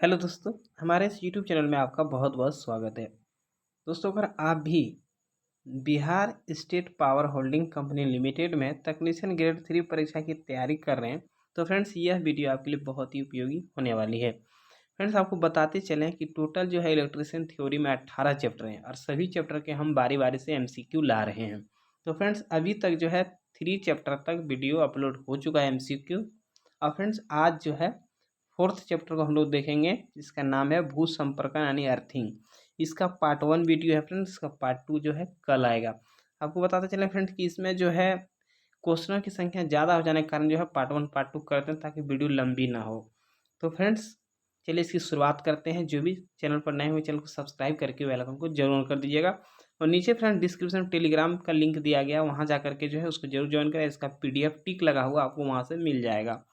Hello दोस्तों, हमारे इस यूट्यूब चैनल में आपका बहुत बहुत स्वागत है। दोस्तों, अगर आप भी Bihar state power holding company limited में तकनीशियन ग्रेड 3 परीक्षा की तैयारी कर रहे हैं तो फ्रेंड्स यह वीडियो आपके लिए बहुत ही उपयोगी होने वाली है। फ्रेंड्स, आपको बताते चलें कि टोटल जो है इलेक्ट्रिशियन थ्योरी में 18 चैप्टर हैं और सभी चैप्टर के हम बारी बारी से एमसीक्यू ला रहे हैं। तो फ्रेंड्स, अभी तक जो है 3 चैप्टर तक वीडियो अपलोड हो चुका है एमसीक्यू। और फ्रेंड्स, आज जो है 4th चैप्टर को हम लोग देखेंगे, जिसका नाम है भू संपर्कन यानी अर्थिंग। इसका पार्ट 1 वीडियो है फ्रेंड्स, इसका पार्ट 2 जो है कल आएगा। आपको बताते चलें फ्रेंड्स कि इसमें जो है क्वेश्चनों की संख्या ज़्यादा हो जाने के कारण जो है पार्ट 1 पार्ट 2 करते हैं ताकि वीडियो लंबी ना हो। तो फ्रेंड्स, चलिए इसकी शुरुआत करते हैं। जो भी चैनल पर नए हुए चैनल को सब्सक्राइब करके बेल आइकन को जरूर कर दीजिएगा। और नीचे फ्रेंड डिस्क्रिप्शन में टेलीग्राम का लिंक दिया गया, वहाँ जा करके जो है उसको जरूर ज्वाइन करें। इसका पीडीएफ टिक लगा हुआ आपको वहाँ से मिल जाएगा।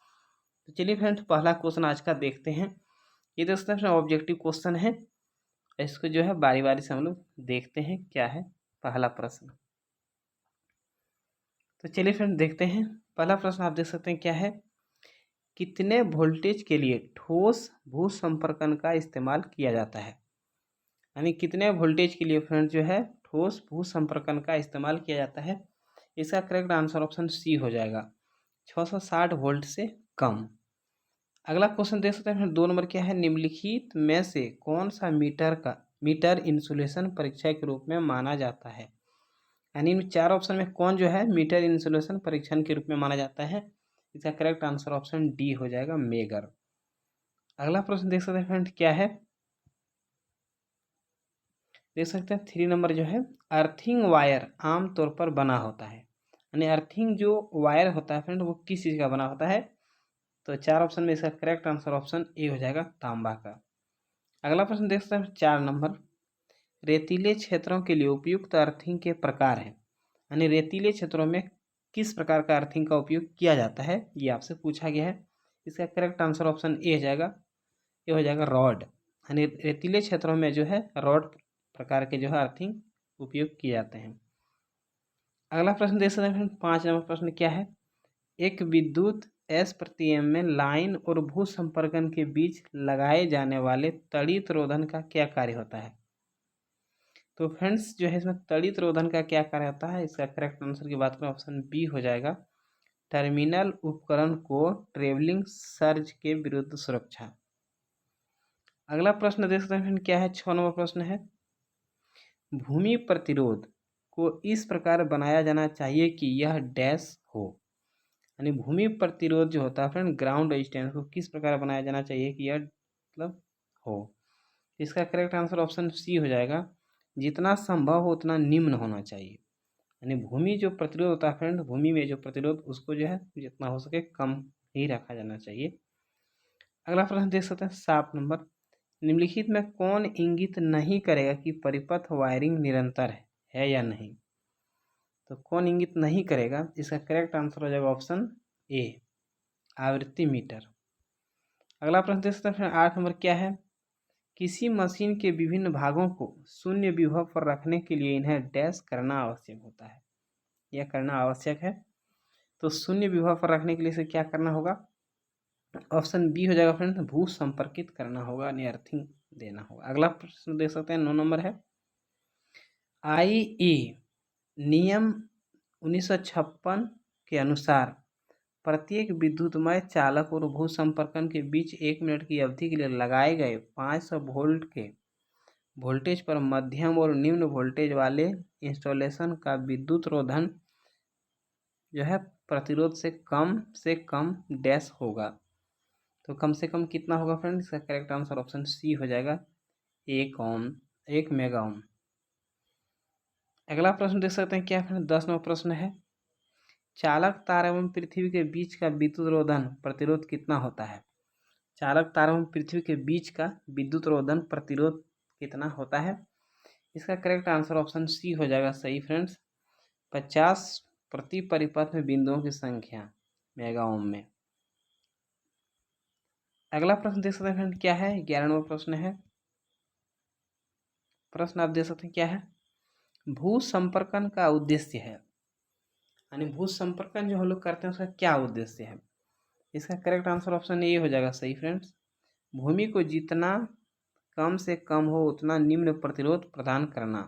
तो चलिए फ्रेंड्स, पहला क्वेश्चन आज का देखते हैं। ये दोस्तों फ्रेंड ऑब्जेक्टिव क्वेश्चन है। इसको जो है बारी बारी से हम लोग देखते हैं क्या है पहला प्रश्न। तो चलिए फ्रेंड देखते हैं। पहला प्रश्न आप देख सकते हैं क्या है। कितने वोल्टेज के लिए ठोस भू संपर्कन का इस्तेमाल किया जाता है। यानी कितने वोल्टेज के लिए फ्रेंड जो है ठोस भू संपर्कन का इस्तेमाल किया जाता है। इसका करेक्ट आंसर ऑप्शन सी हो जाएगा, 660 वोल्ट से कम। अगला क्वेश्चन देख सकते हैं फिर 2 नंबर क्या है। निम्नलिखित में से कौन सा मीटर इंसुलेशन परीक्षा के रूप में माना जाता है। यानी इन 4 ऑप्शन में कौन जो है मीटर इंसुलेशन परीक्षण के रूप में माना जाता है। इसका करेक्ट आंसर ऑप्शन डी हो जाएगा, मेगर। अगला प्रश्न देख सकते हैं फ्रेंड क्या है। देख सकते हैं 3 नंबर जो है, अर्थिंग वायर आमतौर पर बना होता है। यानी अर्थिंग जो वायर होता है फ्रेंड वो किस चीज़ का बना होता है। तो 4 ऑप्शन में इसका करेक्ट आंसर ऑप्शन ए हो जाएगा, तांबा का। अगला प्रश्न देख सकते हैं 4 नंबर, रेतीले क्षेत्रों के लिए उपयुक्त अर्थिंग के प्रकार हैं। यानी रेतीले क्षेत्रों में किस प्रकार का अर्थिंग का उपयोग किया जाता है, ये आपसे पूछा गया है। इसका करेक्ट आंसर ऑप्शन ए हो जाएगा, ये हो जाएगा रॉड। यानी रेतीले क्षेत्रों में जो है रॉड प्रकार के जो है अर्थिंग उपयोग किए जाते हैं। अगला प्रश्न देख सकते हैं 5 नंबर प्रश्न क्या है। एक विद्युत एस प्रति एम में लाइन और भू संपर्कन के बीच लगाए जाने वाले तड़ित रोधन का क्या कार्य होता है। तो फ्रेंड्स जो है इसमें तड़ित रोधन का क्या कार्य होता है। इसका करेक्ट आंसर की बात करें ऑप्शन बी हो जाएगा, टर्मिनल उपकरण को ट्रेवलिंग सर्ज के विरुद्ध सुरक्षा। अगला प्रश्न देख सकते हैं फ्रेंड क्या है। 6 नंबर प्रश्न है, भूमि प्रतिरोध को इस प्रकार बनाया जाना चाहिए कि यह डैश हो। यानी भूमि प्रतिरोध जो होता है फ्रेंड, ग्राउंड रेजिस्टेंस को किस प्रकार बनाया जाना चाहिए कि यह मतलब हो। इसका करेक्ट आंसर ऑप्शन सी हो जाएगा, जितना संभव हो उतना निम्न होना चाहिए। यानी भूमि जो प्रतिरोध होता है फ्रेंड, भूमि में जो प्रतिरोध उसको जो है जितना हो सके कम ही रखा जाना चाहिए। अगला प्रश्न देख सकते हैं 7 नंबर, निम्नलिखित में कौन इंगित नहीं करेगा कि परिपथ वायरिंग निरंतर है या नहीं। तो कौन इंगित नहीं करेगा, इसका करेक्ट आंसर हो जाएगा ऑप्शन ए, आवृत्ति मीटर। अगला प्रश्न देख सकते हैं फिर 8 नंबर क्या है। किसी मशीन के विभिन्न भागों को शून्य विभव पर रखने के लिए इन्हें डैश करना आवश्यक होता है। यह करना आवश्यक है। तो शून्य विभव पर रखने के लिए इसे क्या करना होगा। ऑप्शन बी हो जाएगा फ्रेंड, भू संपर्कित करना होगा, यानी अर्थिंग देना होगा। अगला प्रश्न देख सकते हैं 9 नंबर है, आई नियम 1956 के अनुसार प्रत्येक विद्युतमय चालक और भू संपर्कन के बीच 1 मिनट की अवधि के लिए लगाए गए 500 वोल्ट के वोल्टेज पर मध्यम और निम्न वोल्टेज वाले इंस्टॉलेशन का विद्युत रोधन जो है प्रतिरोध से कम डैश होगा। तो कम से कम कितना होगा फ्रेंड, इसका करेक्ट आंसर ऑप्शन सी हो जाएगा, 1 मेगा ओम। अगला प्रश्न देख सकते हैं क्या फ्रेंड, 10 नंबर प्रश्न है, चालक तार एवं पृथ्वी के बीच का विद्युत रोधन प्रतिरोध कितना होता है। चालक तार एवं पृथ्वी के बीच का विद्युत रोधन प्रतिरोध कितना होता है। इसका करेक्ट आंसर ऑप्शन सी हो जाएगा, सही फ्रेंड्स, 50 प्रति परिपथ में बिंदुओं की संख्या मेगा ओम में। अगला प्रश्न देख सकते हैं फ्रेंड क्या है, 11 नंबर प्रश्न है। प्रश्न आप देख सकते हैं क्या है, भू संपर्कन का उद्देश्य है। यानी भू संपर्कन जो हम लोग करते हैं उसका क्या उद्देश्य है। इसका करेक्ट आंसर ऑप्शन ए हो जाएगा, सही फ्रेंड्स, भूमि को जितना कम से कम हो उतना निम्न प्रतिरोध प्रदान करना।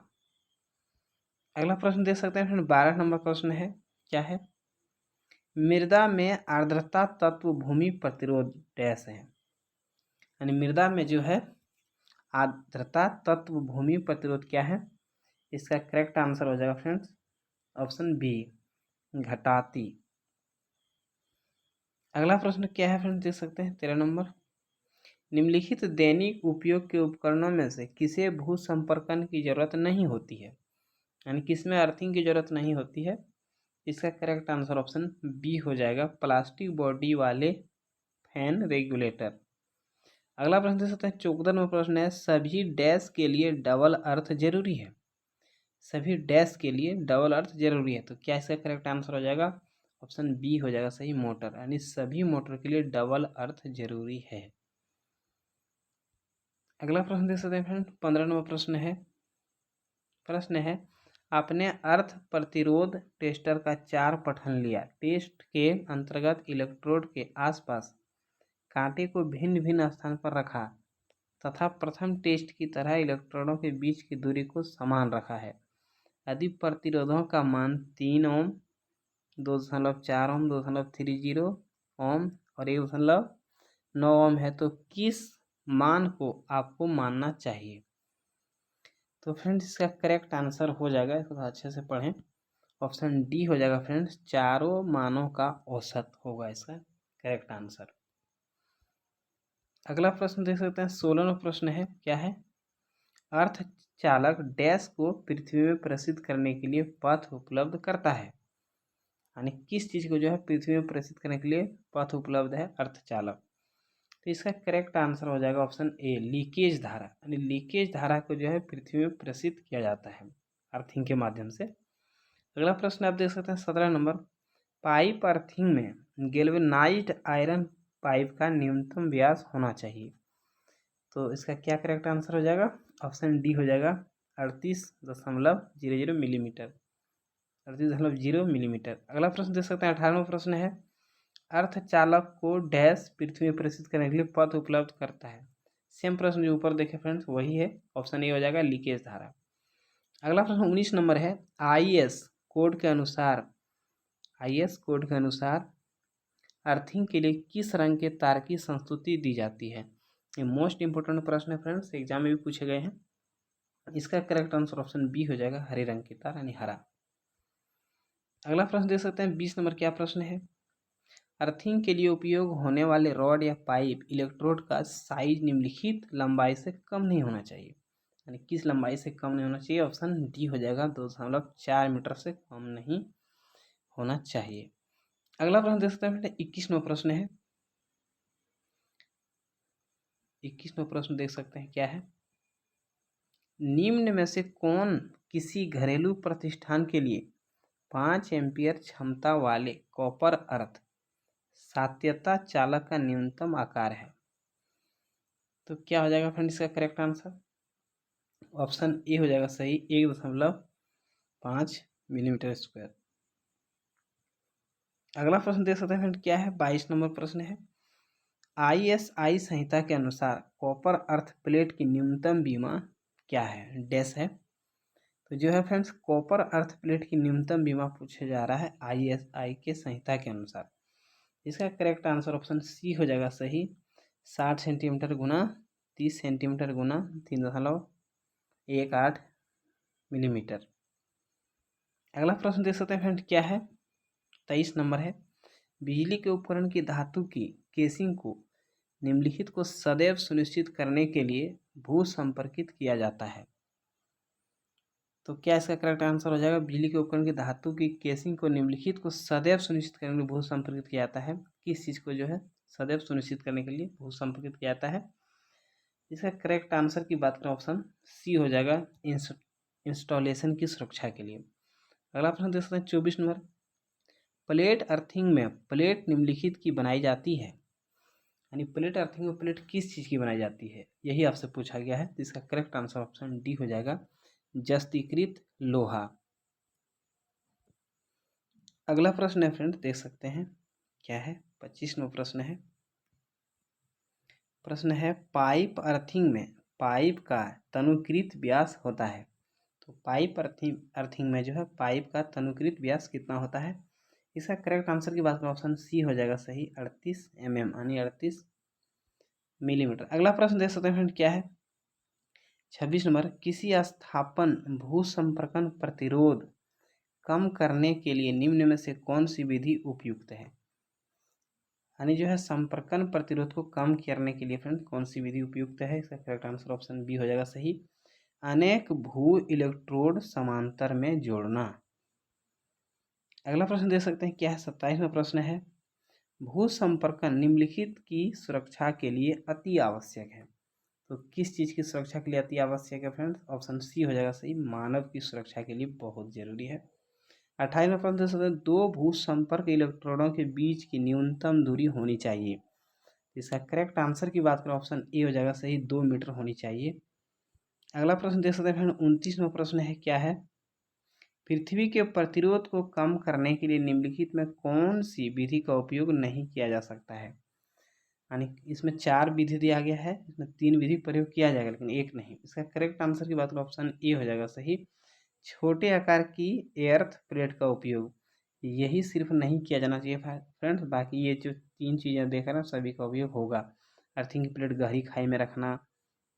अगला प्रश्न देख सकते हैं फ्रेंड, 12 नंबर प्रश्न है, क्या है? मृदा में आर्द्रता तत्व भूमि प्रतिरोध डैश है। यानी मृदा में जो है आर्द्रता तत्व भूमि प्रतिरोध क्या है? इसका करेक्ट आंसर हो जाएगा फ्रेंड्स ऑप्शन बी, घटाती। अगला प्रश्न क्या है फ्रेंड्स, देख सकते हैं 13 नंबर, निम्नलिखित दैनिक उपयोग के उपकरणों में से किसे भू संपर्कन की जरूरत नहीं होती है? यानी किसमें अर्थिंग की जरूरत नहीं होती है? इसका करेक्ट आंसर ऑप्शन बी हो जाएगा, प्लास्टिक बॉडी वाले फैन रेगुलेटर। अगला प्रश्न देख सकते हैं 14 नंबर प्रश्न है, सभी डैश के लिए डबल अर्थ जरूरी है। सभी डैश के लिए डबल अर्थ जरूरी है, तो क्या इसका करेक्ट आंसर हो जाएगा? ऑप्शन बी हो जाएगा सही, मोटर। यानी सभी मोटर के लिए डबल अर्थ जरूरी है। अगला प्रश्न देख सकते हैं फ्रेंड, 15 नंबर प्रश्न है, आपने अर्थ प्रतिरोध टेस्टर का 4 पठन लिया। टेस्ट के अंतर्गत इलेक्ट्रोड के आसपास कांटे को भिन्न भिन्न स्थान पर रखा तथा प्रथम टेस्ट की तरह इलेक्ट्रोडों के बीच की दूरी को समान रखा है। यदि प्रतिरोधों का मान 3 ओम, 2.4 ओम, 2.30 ओम और 1.9 ओम है तो किस मान को आपको मानना चाहिए? तो फ्रेंड्स इसका करेक्ट आंसर हो जाएगा, इसको अच्छे से पढ़ें, ऑप्शन डी हो जाएगा फ्रेंड्स, चारों मानों का औसत होगा इसका करेक्ट आंसर। अगला प्रश्न देख सकते हैं 16वां प्रश्न है, क्या है? अर्थ चालक डैश को पृथ्वी में प्रेषित करने के लिए पथ उपलब्ध करता है। यानी किस चीज को जो है पृथ्वी में प्रेषित करने के लिए पथ उपलब्ध है अर्धचालक? तो इसका करेक्ट आंसर हो जाएगा ऑप्शन ए, लीकेज धारा। यानी लीकेज धारा को जो है पृथ्वी में प्रेषित किया जाता है अर्थिंग के माध्यम से। अगला प्रश्न आप देख सकते हैं 17 नंबर, पाइप अर्थिंग में गैल्वेनाइज्ड आयरन पाइप का न्यूनतम व्यास होना चाहिए। तो इसका क्या करेक्ट आंसर हो जाएगा? ऑप्शन डी हो जाएगा 38.00 मिलीमीटर, 38.0 मिलीमीटर। अगला प्रश्न देख सकते हैं 18वां प्रश्न है, अर्धचालक को डैश पृथ्वी में प्रेषित करने के लिए पथ उपलब्ध करता है। सेम प्रश्न जो ऊपर देखे फ्रेंड्स वही है, ऑप्शन ए हो जाएगा लीकेज धारा। अगला प्रश्न 19 नंबर है, आईएस कोड के अनुसार अर्थिंग के लिए किस रंग के तार की संस्तुति दी जाती है? ये मोस्ट इंपोर्टेंट प्रश्न है फ्रेंड्स, एग्जाम में भी पूछे गए हैं। इसका करेक्ट आंसर ऑप्शन बी हो जाएगा, हरे रंग की तार यानी हरा। अगला प्रश्न देख सकते हैं 20 नंबर, क्या प्रश्न है? अर्थिंग के लिए उपयोग होने वाले रॉड या पाइप इलेक्ट्रोड का साइज निम्नलिखित लंबाई से कम नहीं होना चाहिए। यानी किस लंबाई से कम नहीं होना चाहिए? ऑप्शन डी हो जाएगा, 2.4 मीटर से कम नहीं होना चाहिए। अगला प्रश्न देख सकते हैं 21वां प्रश्न है, 21वां प्रश्न देख सकते हैं, क्या है? निम्न में से कौन किसी घरेलू प्रतिष्ठान के लिए 5 एम्पियर क्षमता वाले कॉपर अर्थ सात्यता चालक का न्यूनतम आकार है? तो क्या हो जाएगा फ्रेंड इसका करेक्ट आंसर? ऑप्शन ए हो जाएगा सही, 1.5 मिलीमीटर स्क्वायर। अगला प्रश्न देख सकते हैं फ्रेंड, क्या है? 22 नंबर प्रश्न है, आईएसआई संहिता के अनुसार कॉपर अर्थ प्लेट की न्यूनतम बीमा क्या है? डैश है। तो जो है फ्रेंड्स कॉपर अर्थ प्लेट की न्यूनतम बीमा पूछा जा रहा है आईएसआई के संहिता के अनुसार। इसका करेक्ट आंसर ऑप्शन सी हो जाएगा सही, 60 सेंटीमीटर गुना 30 सेंटीमीटर गुना 3.18 मिलीमीटर। अगला प्रश्न देख सकते हैं फ्रेंड, क्या है? 23 नंबर है, बिजली के उपकरण की धातु की केसिंग को निम्नलिखित को सदैव सुनिश्चित करने के लिए भू संपर्कित किया जाता है। तो क्या इसका करेक्ट आंसर हो जाएगा? बिजली के उपकरण की धातु की केसिंग को निम्नलिखित को सदैव सुनिश्चित करने के लिए भू संपर्कित किया जाता है। किस चीज़ को जो है सदैव सुनिश्चित करने के लिए भू संपर्कित किया जाता है? इसका करेक्ट आंसर की बात करें ऑप्शन सी हो जाएगा, इंस्टॉलेशन की सुरक्षा के लिए। अगला प्रश्न देख सकते हैं 24 नंबर, प्लेट अर्थिंग में प्लेट निम्नलिखित की बनाई जाती है। यानी प्लेट अर्थिंग में प्लेट किस चीज़ की बनाई जाती है, यही आपसे पूछा गया है। तो इसका करेक्ट आंसर ऑप्शन डी हो जाएगा, जस्तीकृत लोहा। अगला प्रश्न है फ्रेंड, देख सकते हैं, क्या है? 25वां प्रश्न है, प्रश्न है पाइप अर्थिंग में पाइप का तनुकृत व्यास होता है। तो पाइप अर्थिंग में जो है पाइप का तनुकृत व्यास कितना होता है? इसका करेक्ट आंसर की बात करें ऑप्शन सी हो जाएगा सही, 38 mm यानी 38 मिलीमीटर। अगला प्रश्न देख सकते हैं फ्रेंड क्या है? 26 नंबर, किसी स्थापन भू संपर्कन प्रतिरोध कम करने के लिए निम्न में से कौन सी विधि उपयुक्त है? यानी जो है संपर्कन प्रतिरोध को कम करने के लिए फ्रेंड कौन सी विधि उपयुक्त है? इसका करेक्ट आंसर ऑप्शन बी हो जाएगा सही, अनेक भू इलेक्ट्रोड समांतर में जोड़ना। अगला प्रश्न देख सकते हैं क्या है? 27वां प्रश्न है, भू संपर्कन निम्नलिखित की सुरक्षा के लिए अति आवश्यक है। तो किस चीज़ की सुरक्षा के लिए अति आवश्यक है फ्रेंड्स? ऑप्शन सी हो जाएगा सही, मानव की सुरक्षा के लिए बहुत जरूरी है। 28वां प्रश्न देख सकते हैं, दो भू संपर्क इलेक्ट्रोडों के बीच की न्यूनतम दूरी होनी चाहिए। इसका करेक्ट आंसर की बात करें ऑप्शन ए हो जाएगा सही, 2 मीटर होनी चाहिए। अगला प्रश्न देख सकते हैं फ्रेंड 29वां प्रश्न है क्या है? पृथ्वी के प्रतिरोध को कम करने के लिए निम्नलिखित में कौन सी विधि का उपयोग नहीं किया जा सकता है? यानी इसमें 4 विधि दिया गया है, इसमें 3 विधि प्रयोग किया जाएगा लेकिन एक नहीं। इसका करेक्ट आंसर की बात करें ऑप्शन ए हो जाएगा सही, छोटे आकार की एर्थ प्लेट का उपयोग, यही सिर्फ नहीं किया जाना चाहिए फ्रेंड्स, बाकी ये जो 3 चीज़ें देख रहे हैं सभी का उपयोग होगा। अर्थिंग की प्लेट गहरी खाई में रखना,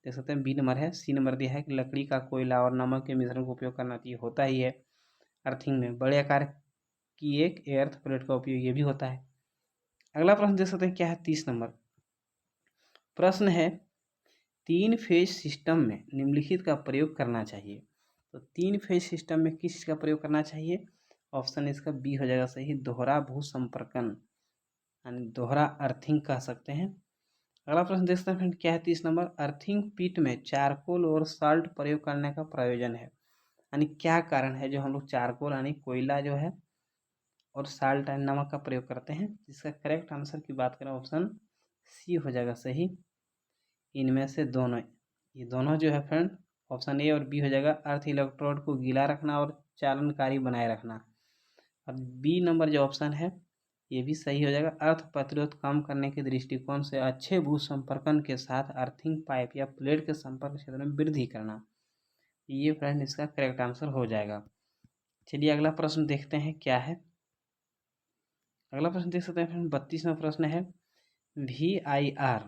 देख सकते हैं बी नंबर है। सी नंबर दिया है कि लकड़ी का कोयला और नमक के मिश्रण का उपयोग करना चाहिए, होता ही है। अर्थिंग में बड़े आकार की एक एर्थ प्लेट का उपयोग ये भी होता है। अगला प्रश्न देख सकते हैं क्या है? 30 नंबर प्रश्न है, 3 फेज सिस्टम में निम्नलिखित का प्रयोग करना चाहिए। तो 3 फेज सिस्टम में किस का प्रयोग करना चाहिए? ऑप्शन इसका बी हो जाएगा सही, दोहरा भू संपर्कन यानी दोहरा अर्थिंग कह सकते हैं। अगला प्रश्न देखते हैं फ्रेंड क्या है? 30 नंबर, अर्थिंग पिट में चारकोल और साल्ट प्रयोग करने का प्रयोजन है, यानी क्या कारण है जो हम लोग चारकोल यानी कोयला जो है और साल्ट यानी नमक का प्रयोग करते हैं? जिसका करेक्ट आंसर की बात करें ऑप्शन सी हो जाएगा सही, इनमें से दोनों, ये दोनों जो है फ्रेंड ऑप्शन ए और बी हो जाएगा, अर्थ इलेक्ट्रोड को गीला रखना और चालनकारी बनाए रखना। और बी नंबर जो ऑप्शन है ये भी सही हो जाएगा, अर्थ प्रतिरोध कम करने के दृष्टिकोण से अच्छे भू संपर्कन के साथ अर्थिंग पाइप या प्लेट के संपर्क क्षेत्र में वृद्धि करना, ये फ्रेंड इसका करेक्ट आंसर हो जाएगा। चलिए अगला प्रश्न देखते हैं क्या है? अगला प्रश्न देख सकते हैं फ्रेंड 32वां प्रश्न है, VIR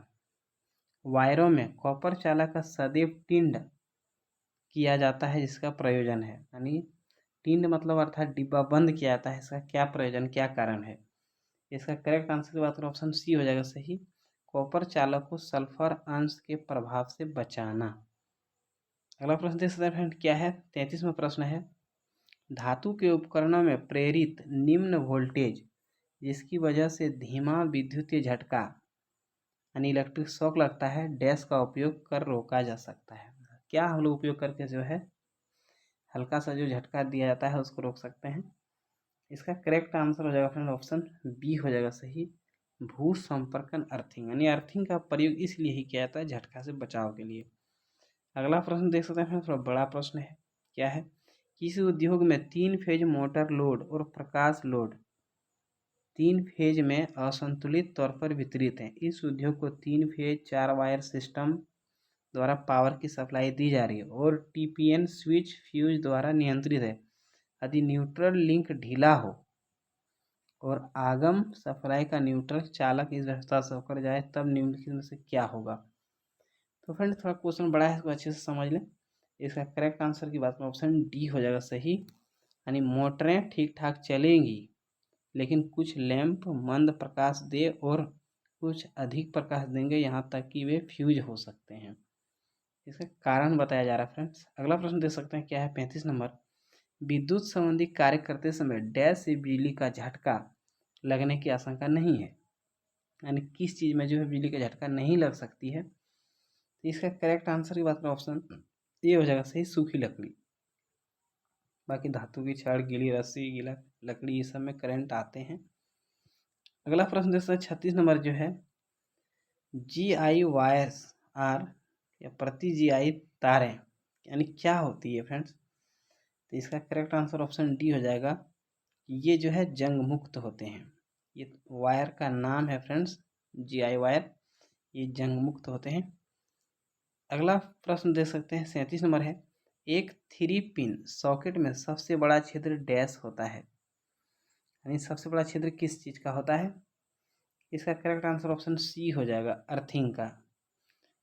वायरों में कॉपर चालक का सदैव टिंड किया जाता है, जिसका प्रयोजन है, यानी टिंड मतलब अर्थात डिब्बा बंद किया जाता है, इसका क्या प्रयोजन क्या कारण है? इसका करेक्ट आंसर की बात करें ऑप्शन सी हो जाएगा सही, कॉपर चालक को सल्फर अंश के प्रभाव से बचाना। अगला प्रश्न देख सकते हैं फ्रेंड क्या है? 33वां प्रश्न है, धातु के उपकरणों में प्रेरित निम्न वोल्टेज जिसकी वजह से धीमा विद्युतीय झटका यानी इलेक्ट्रिक शॉक लगता है, डैश का उपयोग कर रोका जा सकता है। क्या हम लोग उपयोग करके जो है हल्का सा जो झटका दिया जाता है उसको रोक सकते हैं? इसका करेक्ट आंसर हो जाएगा फ्रेंड ऑप्शन बी हो जाएगा सही, भू संपर्कन अर्थिंग, यानी अर्थिंग का प्रयोग इसलिए ही किया जाता है झटका से बचाव के लिए। अगला प्रश्न देख सकते हैं फ्रेंड, थोड़ा बड़ा प्रश्न है क्या है? किसी उद्योग में 3 फेज मोटर लोड और प्रकाश लोड 3 फेज में असंतुलित तौर पर वितरित हैं, इस उद्योग को 3 फेज 4 वायर सिस्टम द्वारा पावर की सप्लाई दी जा रही है और TPN स्विच फ्यूज द्वारा नियंत्रित है। यदि न्यूट्रल लिंक ढीला हो और आगम सप्लाई का न्यूट्रल चालक इस व्यवस्था से होकर जाए तब निम्नलिखित में से क्या होगा? तो फ्रेंड थोड़ा क्वेश्चन बड़ा है, इसको अच्छे से समझ लें। इसका करेक्ट आंसर की बात में ऑप्शन डी हो जाएगा सही, यानी मोटरें ठीक ठाक चलेंगी लेकिन कुछ लैंप मंद प्रकाश दे और कुछ अधिक प्रकाश देंगे, यहाँ तक कि वे फ्यूज हो सकते हैं। इसका कारण बताया जा रहा है फ्रेंड्स। अगला प्रश्न देख सकते हैं क्या है? 35 नंबर, विद्युत संबंधी कार्य करते समय डैश से बिजली का झटका लगने की आशंका नहीं है, यानी किस चीज़ में जो है बिजली का झटका नहीं लग सकती है? तो इसका करेक्ट आंसर की बात करें ऑप्शन ये हो जाएगा सही, सूखी लकड़ी। बाकी धातु की छड़, गीली रस्सी, गीला लकड़ी, ये सब में करंट आते हैं। अगला प्रश्न देख सकते हैं 36 नंबर जो है, GI वायर्स आर या प्रति GI तारें यानी क्या होती है फ्रेंड्स? तो इसका करेक्ट आंसर ऑप्शन डी हो जाएगा कि ये जो है जंग मुक्त होते हैं। ये वायर का नाम है फ्रेंड्स, GI वायर, ये जंग मुक्त होते हैं। अगला प्रश्न देख सकते हैं 37 नंबर है, एक 3 पिन सॉकेट में सबसे बड़ा छिद्र डैश होता है, यानी सबसे बड़ा छिद्र किस चीज़ का होता है? इसका करेक्ट आंसर ऑप्शन सी हो जाएगा, अर्थिंग का।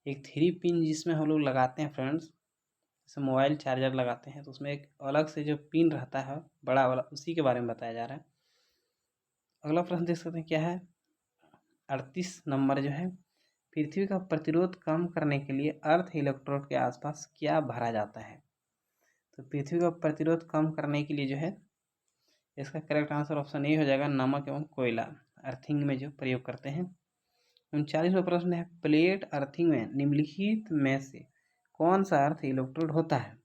एक 3 पिन जिसमें हम लोग लगाते हैं फ्रेंड्स, जैसे मोबाइल चार्जर लगाते हैं तो उसमें एक अलग से जो पिन रहता है बड़ा वाला, उसी के बारे में बताया जा रहा है। अगला प्रश्न देख सकते हैं क्या है, 38 नंबर जो है, पृथ्वी का प्रतिरोध कम करने के लिए अर्थ इलेक्ट्रोड के आसपास क्या भरा जाता है? तो पृथ्वी का प्रतिरोध कम करने के लिए जो है, इसका करेक्ट आंसर ऑप्शन ए हो जाएगा, नमक एवं कोयला अर्थिंग में जो प्रयोग करते हैं। 39वां प्रश्न है, प्लेट अर्थिंग में निम्नलिखित में से कौन सा अर्थ इलेक्ट्रोड होता है?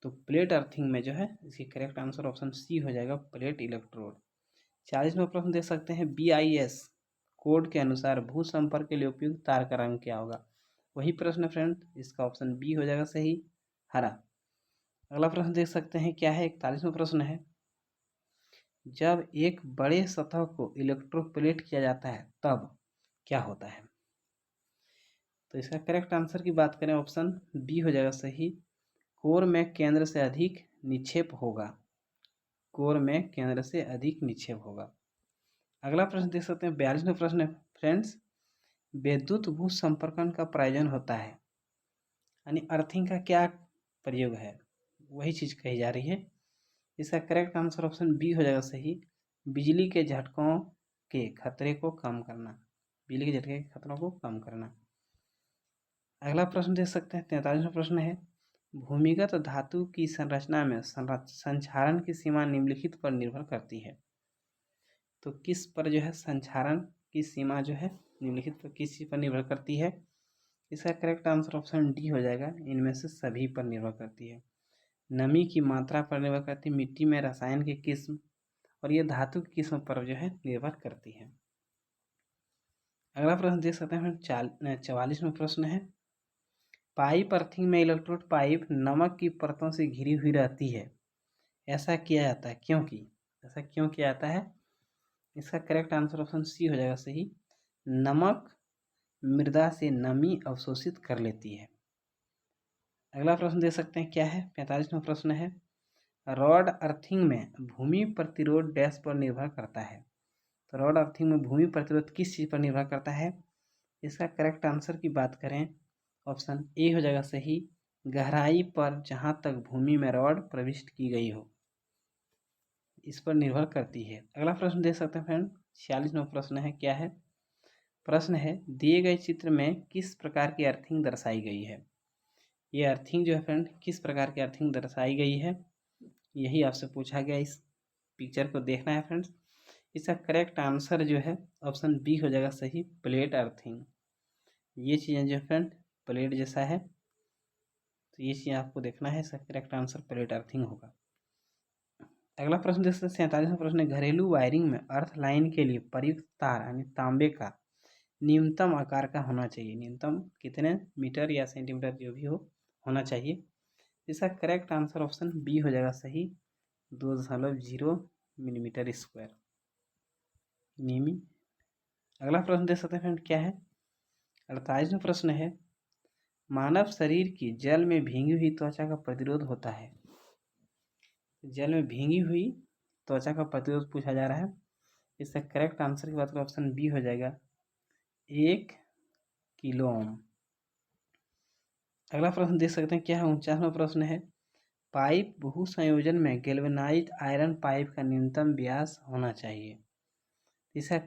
तो प्लेट अर्थिंग में जो है इसकी करेक्ट आंसर ऑप्शन सी हो जाएगा, प्लेट इलेक्ट्रोड। 40वां प्रश्न देख सकते हैं, BIS कोड के अनुसार भू संपर्क के लिए उपयुक्त तार का रंग क्या होगा? वही प्रश्न फ्रेंड, इसका ऑप्शन बी हो जाएगा सही, हरा। अगला प्रश्न देख सकते हैं क्या है, 41वां प्रश्न है, जब एक बड़े सतह को इलेक्ट्रोप्लेट किया जाता है तब क्या होता है? तो इसका करेक्ट आंसर की बात करें, ऑप्शन बी हो जाएगा सही, कोर में केंद्र से अधिक निक्षेप होगा, कोर में केंद्र से अधिक निक्षेप होगा। अगला प्रश्न देख सकते हैं 42वां प्रश्न है फ्रेंड्स, विद्युत भू संपर्कन का प्रयोजन होता है, यानी अर्थिंग का क्या प्रयोग है, वही चीज़ कही जा रही है। इसका करेक्ट आंसर ऑप्शन बी हो जाएगा सही, बिजली के झटकों के खतरे को कम करना, बिजली के झटके के खतरों को कम करना। अगला प्रश्न देख सकते हैं 43वां प्रश्न है, भूमिगत धातु की संरचना में संक्षारण की सीमा निम्नलिखित पर निर्भर करती है। तो किस पर जो है संक्षारण की सीमा जो है निम्नलिखित पर किस चीज़ पर निर्भर करती है? इसका करेक्ट आंसर ऑप्शन डी हो जाएगा, इनमें से सभी पर निर्भर करती है। नमी की मात्रा पर निर्भर करती है, मिट्टी में रसायन की किस्म, और ये धातु की किस्म पर जो है निर्भर करती है। अगला प्रश्न देख सकते हैं 44वां प्रश्न है, पाइप अर्थिंग में इलेक्ट्रोड पाइप नमक की परतों से घिरी हुई रहती है, ऐसा किया जाता है क्योंकि, ऐसा क्यों किया जाता है? इसका करेक्ट आंसर ऑप्शन सी हो जाएगा सही, नमक मृदा से नमी अवशोषित कर लेती है। अगला प्रश्न देख सकते हैं क्या है, 45वां प्रश्न है, रॉड अर्थिंग में भूमि प्रतिरोध डैश पर निर्भर करता है। तो रॉड अर्थिंग में भूमि प्रतिरोध किस चीज़ पर निर्भर करता है? इसका करेक्ट आंसर की बात करें, ऑप्शन ए हो जाएगा सही, गहराई पर जहाँ तक भूमि में रॉड प्रविष्ट की गई हो, इस पर निर्भर करती है। अगला प्रश्न देख सकते हैं फ्रेंड, 46वां प्रश्न है क्या है, प्रश्न है, दिए गए चित्र में किस प्रकार की अर्थिंग दर्शाई गई है? ये अर्थिंग जो है फ्रेंड किस प्रकार की अर्थिंग दर्शाई गई है, यही आपसे पूछा गया। इस पिक्चर को देखना है फ्रेंड्स। इसका करेक्ट आंसर जो है ऑप्शन बी हो जाएगा सही, प्लेट अर्थिंग। ये चीज़ें जो फ्रेंड प्लेट जैसा है, तो ये चीज़ आपको देखना है, इसका करेक्ट आंसर प्लेट अर्थिंग होगा। अगला प्रश्न देख सकते हैं 47वां प्रश्न है, घरेलू वायरिंग में अर्थ लाइन के लिए प्रयुक्त तार यानी तांबे का न्यूनतम आकार का होना चाहिए, न्यूनतम कितने मीटर या सेंटीमीटर जो भी हो होना चाहिए? इसका करेक्ट आंसर ऑप्शन बी हो जाएगा सही, 2.0 मिलीमीटर स्क्वायर मिमी। अगला प्रश्न देख सकते हैं फ्रेंड क्या है, 48वां प्रश्न है, मानव शरीर की जल में भींगी हुई त्वचा का प्रतिरोध होता है। जल में भींगी हुई त्वचा का प्रतिरोध पूछा जा रहा है। इसका करेक्ट आंसर की बात करें, ऑप्शन बी हो जाएगा 1 किलो ओम। अगला प्रश्न देख सकते हैं क्या है, 49वां प्रश्न है, पाइप बहु संयोजन में गैल्वेनाइज्ड आयरन पाइप का न्यूनतम व्यास होना चाहिए। इसका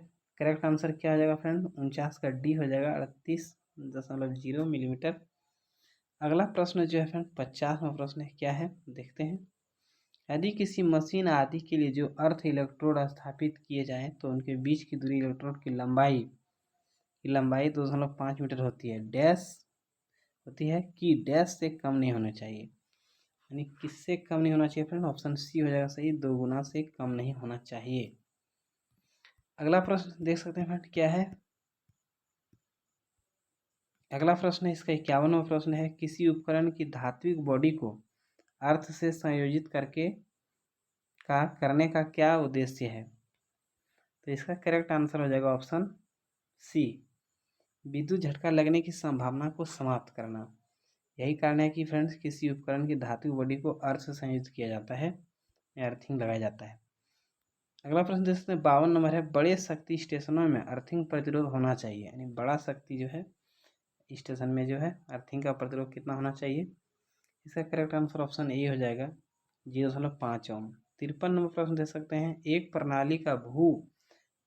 करेक्ट आंसर क्या हो जाएगा फ्रेंड, 49 का डी हो जाएगा, 38.0 मिलीमीटर। अगला प्रश्न जो है फ्रेंड 50वां प्रश्न है क्या है, देखते हैं, यदि किसी मशीन आदि के लिए जो अर्थ इलेक्ट्रोड स्थापित किए जाएं तो उनके बीच की दूरी इलेक्ट्रोड की लंबाई 2.5 मीटर होती है, डैश होती है कि डैश से कम नहीं होना चाहिए, यानी किससे कम नहीं होना चाहिए फ्रेंड? ऑप्शन सी हो जाएगा सही, 2 गुना से कम नहीं होना चाहिए। अगला प्रश्न देख सकते हैं फ्रेंड क्या है, अगला प्रश्न है इसका 51वां प्रश्न है, किसी उपकरण की धात्विक बॉडी को अर्थ से संयोजित करने का क्या उद्देश्य है? तो इसका करेक्ट आंसर हो जाएगा ऑप्शन सी, विद्युत झटका लगने की संभावना को समाप्त करना। यही कारण है कि फ्रेंड्स किसी उपकरण की धातु बॉडी को अर्थ से संयुक्त किया जाता है या अर्थिंग लगाया जाता है। अगला प्रश्न देख सकते हैं 52 नंबर है, बड़े शक्ति स्टेशनों में अर्थिंग प्रतिरोध होना चाहिए, यानी बड़ा शक्ति जो है स्टेशन में जो है अर्थिंग का प्रतिरोध कितना होना चाहिए। इसका करेक्ट आंसर ऑप्शन ए हो जाएगा 0.5 ओम। 53 नंबर प्रश्न देख सकते हैं, एक प्रणाली का भू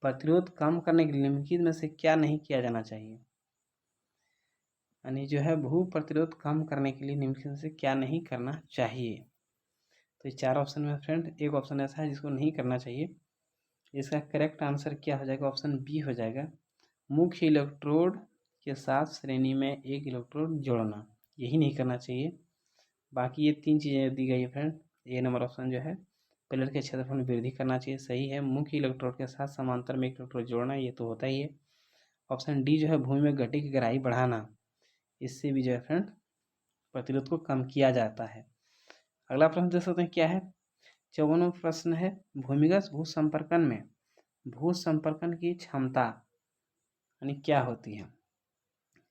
प्रतिरोध कम करने के लिए निम्नलिखित में से क्या नहीं किया जाना चाहिए। यानी जो है भू प्रतिरोध कम करने के लिए निम्नलिखित से क्या नहीं करना चाहिए। तो ये 4 ऑप्शन में फ्रेंड एक ऑप्शन ऐसा है जिसको नहीं करना चाहिए। इसका करेक्ट आंसर क्या हो जाएगा, ऑप्शन बी हो जाएगा, मुख्य इलेक्ट्रोड के साथ श्रेणी में एक इलेक्ट्रोड जोड़ना, यही नहीं करना चाहिए। बाकी ये 3 चीज़ें दी गई है फ्रेंड। ए नंबर ऑप्शन जो है प्लेट के क्षेत्रफल में वृद्धि करना चाहिए, सही है। मुख्य इलेक्ट्रोड के साथ समांतर में एक इलेक्ट्रोड जोड़ना, ये तो होता ही है। ऑप्शन डी जो है भूमि में गड्ढे की गहराई बढ़ाना, इससे भी जो है फ्रेंड प्रतिरोध को कम किया जाता है। अगला प्रश्न देख सकते हैं क्या है, 54वां प्रश्न है, भूमिगत भू संपर्कन में भू संपर्कन की क्षमता यानी क्या होती है।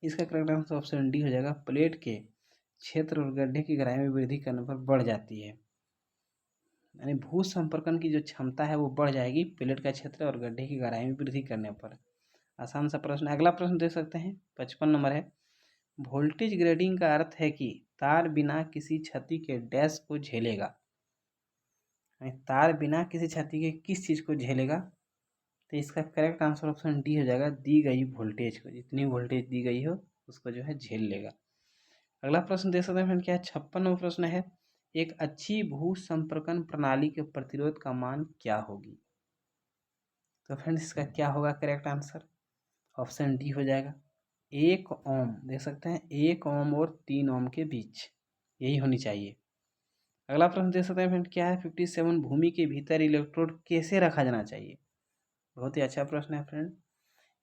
इसका करेक्ट आंसर ऑप्शन डी हो जाएगा, प्लेट के क्षेत्र और गड्ढे की गहराई में वृद्धि करने पर बढ़ जाती है। यानी भू संपर्कन की जो क्षमता है वो बढ़ जाएगी प्लेट का क्षेत्र और गड्ढे की गहराई में वृद्धि करने पर। आसान सा प्रश्न। अगला प्रश्न देख सकते हैं 55 नंबर है, वोल्टेज ग्रेडिंग का अर्थ है कि तार बिना किसी क्षति के डैश को झेलेगा। तार बिना किसी क्षति के किस चीज़ को झेलेगा। तो इसका करेक्ट आंसर ऑप्शन डी हो जाएगा, दी गई वोल्टेज को, जितनी वोल्टेज दी गई हो उसको जो है झेल लेगा। अगला प्रश्न देख सकते हैं फ्रेंड क्या है, 56वां प्रश्न है, एक अच्छी भू संपर्कन प्रणाली के प्रतिरोध का मान क्या होगी। तो फ्रेंड्स इसका क्या होगा करेक्ट आंसर, ऑप्शन डी हो जाएगा 1 ओम। देख सकते हैं 1 ओम और 3 ओम के बीच, यही होनी चाहिए। अगला प्रश्न देख सकते हैं फ्रेंड क्या है, 57, भूमि के भीतर इलेक्ट्रोड कैसे रखा जाना चाहिए। बहुत ही अच्छा प्रश्न है फ्रेंड।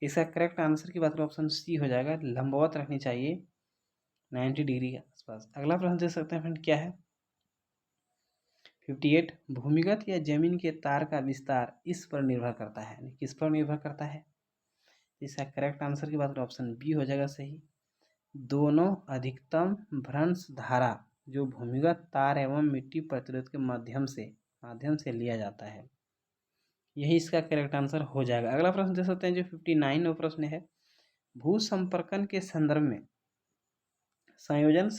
इसका करेक्ट आंसर की बात करें ऑप्शन सी हो जाएगा, लंबवत रखनी चाहिए 90 डिग्री के आसपास। अगला प्रश्न देख सकते हैं फ्रेंड क्या है, 58, भूमिगत या जमीन के तार का विस्तार इस पर निर्भर करता है, किस पर निर्भर करता है। इसका करेक्ट आंसर की बात करें ऑप्शन बी हो जाएगा सही, दोनों अधिकतम भ्रंश धारा जो भूमिगत तार एवं मिट्टी प्रतिरोध के माध्यम से लिया जाता है, यही इसका करेक्ट आंसर हो जाएगा। अगला प्रश्न देख सकते हैं जो 59वां प्रश्न है, भू संपर्कन के संदर्भ में संयोजन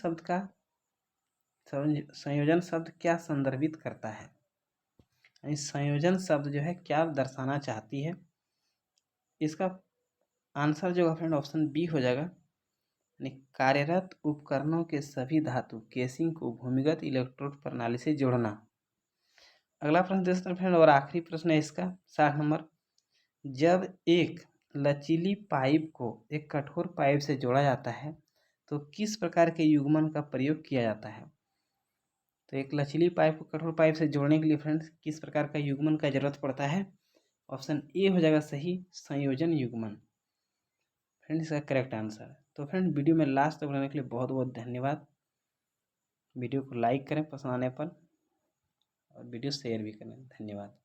शब्द क्या संदर्भित करता है। संयोजन शब्द जो है क्या दर्शाना चाहती है। इसका आंसर जो है फ्रेंड ऑप्शन बी हो जाएगा, यानी कार्यरत उपकरणों के सभी धातु केसिंग को भूमिगत इलेक्ट्रोड प्रणाली से जोड़ना। अगला प्रश्न देख सकते हैं फ्रेंड और आखिरी प्रश्न है इसका 60 नंबर, जब एक लचीली पाइप को एक कठोर पाइप से जोड़ा जाता है तो किस प्रकार के युग्मन का प्रयोग किया जाता है। तो एक लचीली पाइप को कठोर पाइप से जोड़ने के लिए फ्रेंड्स किस प्रकार का युग्मन का जरूरत पड़ता है। ऑप्शन ए हो जाएगा सही, संयोजन युग्मन फ्रेंड इसका करेक्ट आंसर। तो फ्रेंड वीडियो में लास्ट तक रहने के लिए बहुत बहुत धन्यवाद। वीडियो को लाइक करें पसंद आने पर और वीडियो शेयर भी करें। धन्यवाद।